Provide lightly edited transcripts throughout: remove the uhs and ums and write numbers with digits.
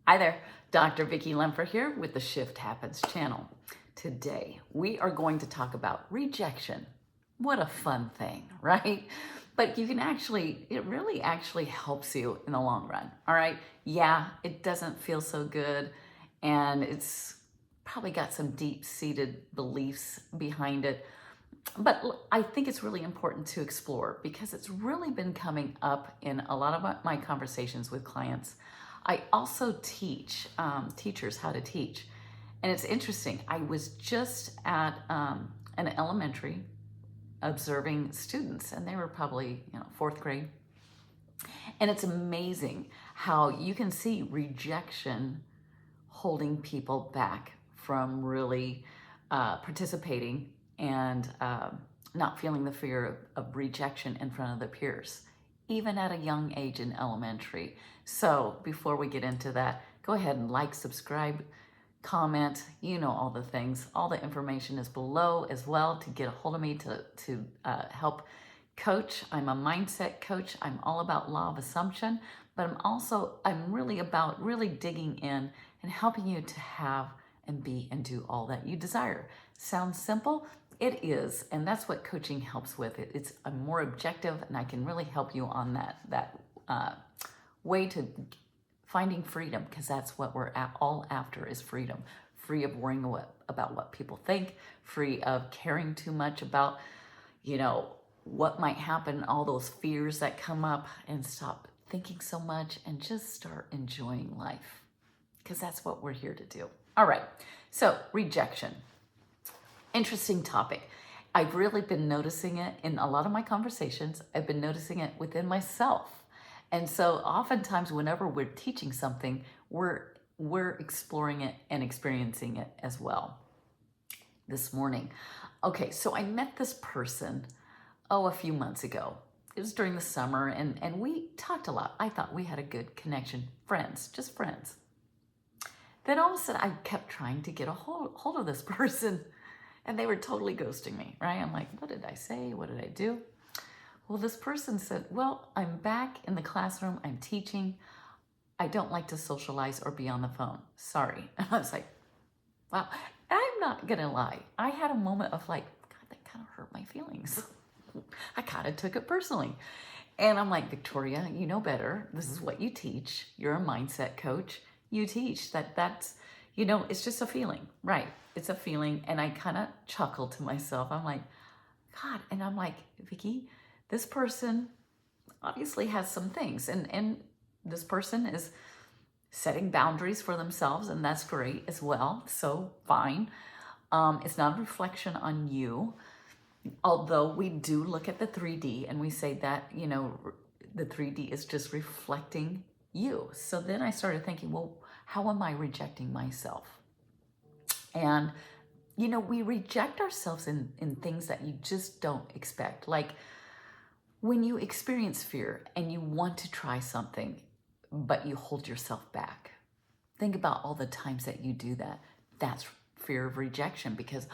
Hi there, Dr. Vicki Lemper here with the Shift Happens channel. Today, we are going to talk about rejection. What a fun thing, right? But it really actually helps you in the long run, all right? Yeah, it doesn't feel so good, and it's probably got some deep-seated beliefs behind it. But I think it's really important to explore because it's really been coming up in a lot of my conversations with clients. I also teach teachers how to teach. And it's interesting. I was just at an elementary observing students, and they were probably, fourth grade. And it's amazing how you can see rejection holding people back from really participating and not feeling the fear of rejection in front of the peers, even at a young age in elementary. So before we get into that, go ahead and like, subscribe, comment, all the things. All the information is below as well to get a hold of me to help coach. I'm a mindset coach. I'm all about law of assumption, but I'm really about really digging in and helping you to have and be and do all that you desire. Sounds simple? It is, and that's what coaching helps with. I'm more objective, and I can really help you on that way to finding freedom, because that's what we're all after is freedom. Free of worrying about what people think, free of caring too much about, what might happen, all those fears that come up, and stop thinking so much and just start enjoying life, because that's what we're here to do. All right, so rejection. Interesting topic. I've really been noticing it in a lot of my conversations. I've been noticing it within myself. And so oftentimes whenever we're teaching something, we're exploring it and experiencing it as well. This morning. Okay, so I met this person, a few months ago. It was during the summer, and we talked a lot. I thought we had a good connection. Friends, just friends. Then all of a sudden, I kept trying to get a hold of this person, and they were totally ghosting me, right? I'm like, what did I say? What did I do? Well, this person said, well, I'm back in the classroom. I'm teaching. I don't like to socialize or be on the phone. Sorry. And I was like, wow. And I'm not going to lie. I had a moment of like, God, that kind of hurt my feelings. I kind of took it personally. And I'm like, Victoria, you know better. This is what you teach. You're a mindset coach. You teach that's, it's just a feeling, right? It's a feeling. And I kind of chuckled to myself. I'm like, God. And I'm like, Vicki, this person obviously has some things. And this person is setting boundaries for themselves. And that's great as well. So fine. It's not a reflection on you. Although we do look at the 3D and we say that, the 3D is just reflecting you. So then I started thinking, well, how am I rejecting myself? And, we reject ourselves in things that you just don't expect. Like when you experience fear and you want to try something, but you hold yourself back. Think about all the times that you do that. That's fear of rejection, because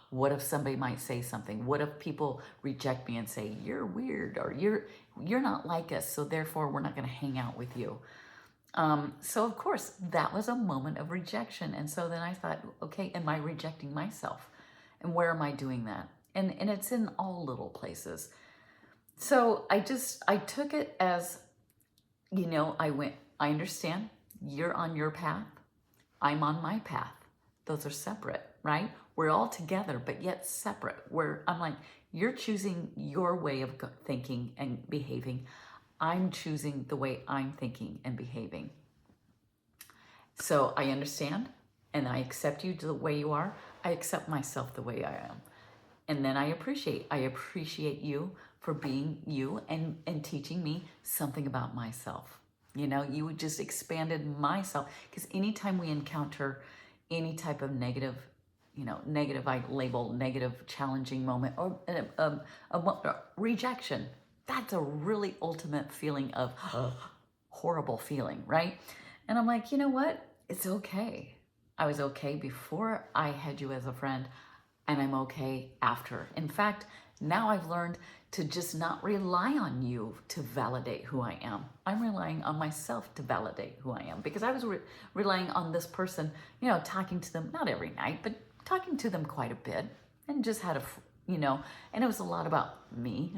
what if somebody might say something? What if people reject me and say, you're weird, or you're not like us, so therefore we're not going to hang out with you. So of course that was a moment of rejection. And so then I thought, okay, am I rejecting myself? And where am I doing that? And it's in all little places. So I took it as, I understand you're on your path. I'm on my path. Those are separate, right? We're all together, but yet separate. I'm like, you're choosing your way of thinking and behaving. I'm choosing the way I'm thinking and behaving. So I understand, and I accept you the way you are. I accept myself the way I am. And then I appreciate you for being you and teaching me something about myself. You just expanded myself, because anytime we encounter any type of negative, I label negative, challenging moment, or a rejection, that's a really ultimate feeling of horrible feeling, right? And I'm like, you know what? It's okay. I was okay before I had you as a friend, and I'm okay after. In fact, Now I've learned to just not rely on you to validate who I am. I'm relying on myself to validate who I am, because I was relying on this person, talking to them, not every night, but talking to them quite a bit, and just had and it was a lot about me,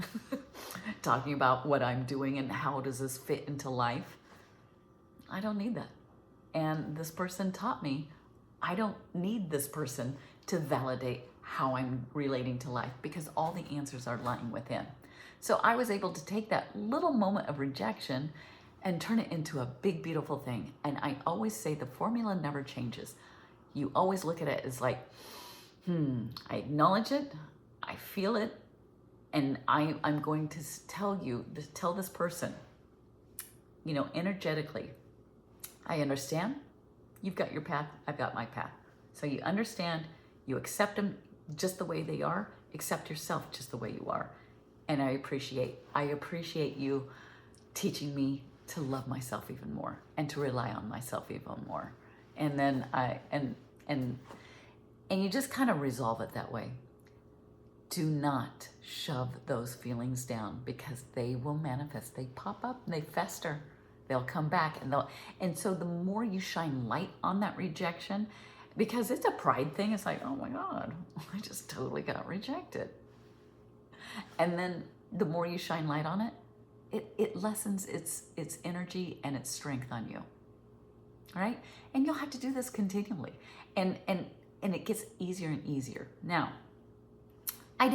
talking about what I'm doing and how does this fit into life. I don't need that. And this person taught me I don't need this person to validate how I'm relating to life, because all the answers are lying within. So I was able to take that little moment of rejection and turn it into a big, beautiful thing. And I always say the formula never changes. You always look at it as like, I acknowledge it, I feel it, and I'm going to tell this person, energetically, I understand, you've got your path, I've got my path. So you understand, you accept them just the way they are, accept yourself just the way you are. And I appreciate you teaching me to love myself even more and to rely on myself even more. And then and you just kind of resolve it that way. Do not shove those feelings down, because they will manifest. They pop up, they fester, they'll come back, and so the more you shine light on that rejection, because it's a pride thing, it's like, oh my God, I just totally got rejected. And then the more you shine light on it, it lessens its energy and its strength on you. All right? And you'll have to do this continually. And it gets easier and easier. Now, I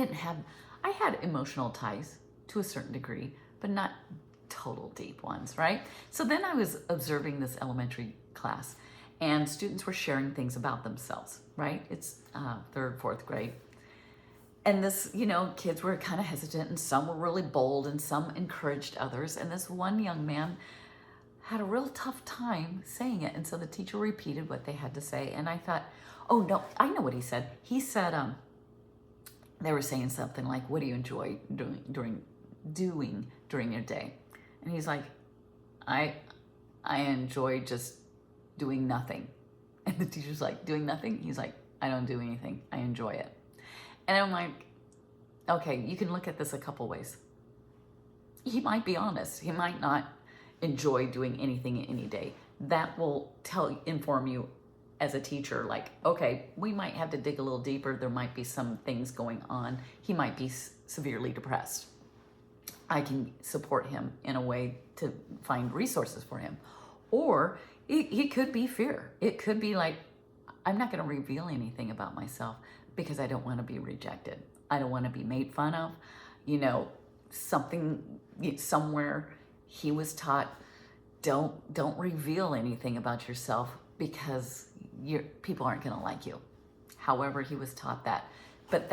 had emotional ties to a certain degree, but not total deep ones, right? So then I was observing this elementary class, and students were sharing things about themselves, right? It's third, fourth grade. And this, kids were kind of hesitant, and some were really bold, and some encouraged others. And this one young man had a real tough time saying it. And so the teacher repeated what they had to say. And I thought, oh no, I know what he said. He said, they were saying something like, what do you enjoy doing during your day? And he's like, I enjoy just doing nothing. And the teacher's like, doing nothing? He's like, I don't do anything. I enjoy it. And I'm like, okay, you can look at this a couple ways. He might be honest. He might not enjoy doing anything any day. That will inform you as a teacher, like, okay, we might have to dig a little deeper. There might be some things going on. He might be severely depressed. I can support him in a way to find resources for him. Or it could be fear. It could be like, I'm not going to reveal anything about myself because I don't want to be rejected. I don't want to be made fun of. Somewhere he was taught, don't reveal anything about yourself because people aren't going to like you. However, he was taught that. But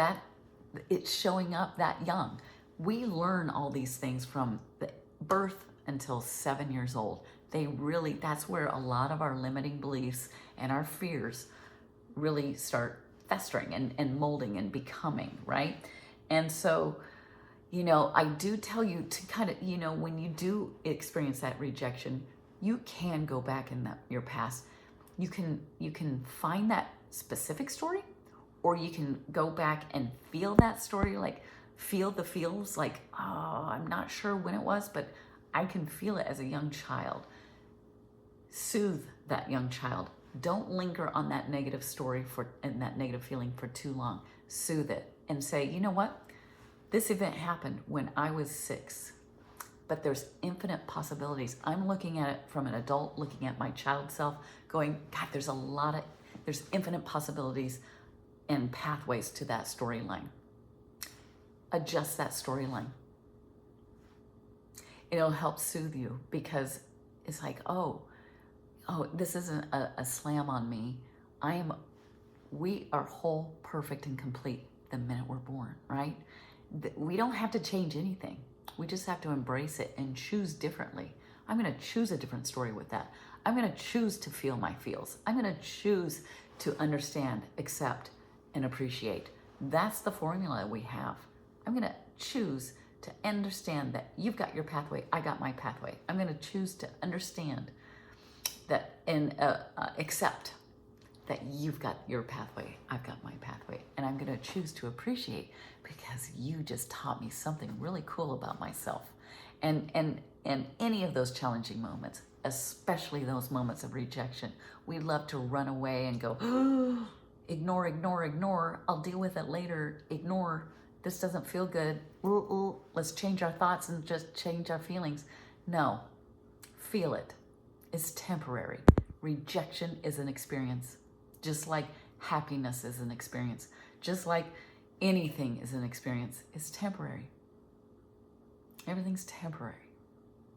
it's showing up that young. We learn all these things from the birth until 7 years old. That's where a lot of our limiting beliefs and our fears really start festering and molding and becoming, right? And so, I do tell you to kind of, when you do experience that rejection, you can go back in your past. You can find that specific story, or you can go back and feel that story, like feel the feels, like, oh, I'm not sure when it was, but I can feel it as a young child. Soothe that young child. Don't linger on that negative story and that negative feeling for too long. Soothe it and say, you know what? This event happened when I was 6, but there's infinite possibilities. I'm looking at it from an adult, looking at my child self, going, God, there's infinite possibilities and pathways to that storyline. Adjust that storyline. It'll help soothe you, because it's like, oh, this isn't a slam on me. We are whole, perfect, and complete the minute we're born, right? We don't have to change anything. We just have to embrace it and choose differently. I'm going to choose a different story with that. I'm going to choose to feel my feels. I'm going to choose to understand, accept, and appreciate. That's the formula we have. I'm going to choose to understand that you've got your pathway, I got my pathway. I'm going to choose to understand that and accept that you've got your pathway, I've got my pathway, and I'm going to choose to appreciate because you just taught me something really cool about myself. And any of those challenging moments, especially those moments of rejection, we love to run away and go, oh, ignore, ignore, ignore. I'll deal with it later. Ignore. This doesn't feel good. Ooh, ooh. Let's change our thoughts and just change our feelings. No, feel it. It's temporary. Rejection is an experience, just like happiness is an experience, just like anything is an experience. It's temporary. Everything's temporary.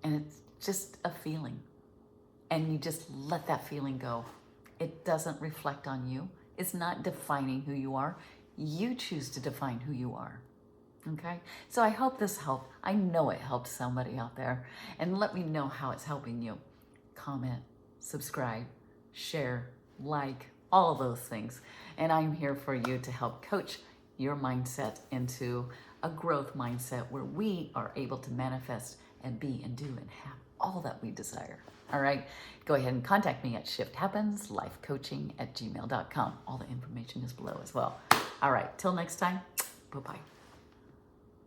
And it's just a feeling. And you just let that feeling go. It doesn't reflect on you. It's not defining who you are. You choose to define who you are. Okay? So I hope this helped. I know it helped somebody out there. And let me know how it's helping you. Comment, subscribe, share, like, all those things. And I'm here for you to help coach your mindset into a growth mindset where we are able to manifest and be and do and have all that we desire. All right, go ahead and contact me at shifthappenslifecoaching@gmail.com. All the information is below as well. All right, till next time, bye-bye.